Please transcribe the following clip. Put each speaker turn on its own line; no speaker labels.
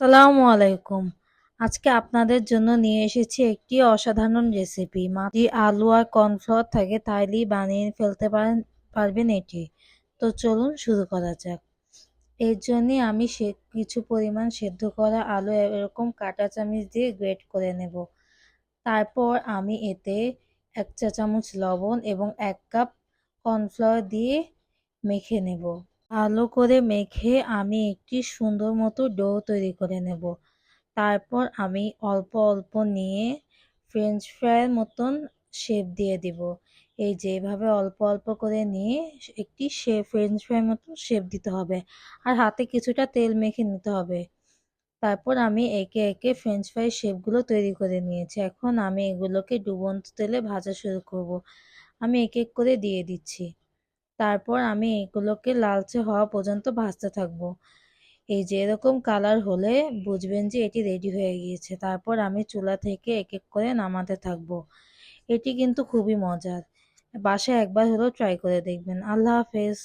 আসসালামু আলাইকুম। আজকে আপনাদের জন্য নিয়ে এসেছি একটি অসাধারণ রেসিপি। মাটি, আলু আর কর্নফ্লাওয়ার থাকে তাইলেই বানিয়ে ফেলতে পারবেন এটি। তো চলুন শুরু করা যাক। এর জন্যে আমি কিছু পরিমাণ সেদ্ধ করা আলু এরকম কাঁটা চামচ দিয়ে গ্রেট করে নেব। তারপর আমি এতে ১ চা চামচ লবণ এবং ১ কাপ কর্নফ্লাওয়ার দিয়ে মেখে নেব। ভালো করে মেখে আমি একটি সুন্দর মতো ডো তৈরি করে নেব। তারপর আমি অল্প অল্প নিয়ে ফ্রেঞ্চ ফ্রাইয়ের মতন শেপ দিয়ে দিব। এই যে এভাবে অল্প অল্প করে নিয়ে একটি ফ্রেঞ্চ ফ্রাইয়ের মতন শেপ দিতে হবে। আর হাতে কিছুটা তেল মেখে নিতে হবে। তারপর আমি একে একে ফ্রেঞ্চ ফ্রাই শেপগুলো তৈরি করে নিয়েছি। এখন আমি এগুলোকে ডুবন্ত তেলে ভাজা শুরু করব। আমি এক এক করে দিয়ে দিচ্ছি। তারপর আমি এগুলোকে লালচে হওয়া পর্যন্ত ভাজতে থাকবো। এই যে এরকম কালার হলে বুঝবেন যে এটি রেডি হয়ে গিয়েছে। তারপর আমি চুলা থেকে এক এক করে নামাতে থাকবো। এটি কিন্তু খুবই মজার। বাসায় একবার হলেও ট্রাই করে দেখবেন। আল্লাহ হাফেজ।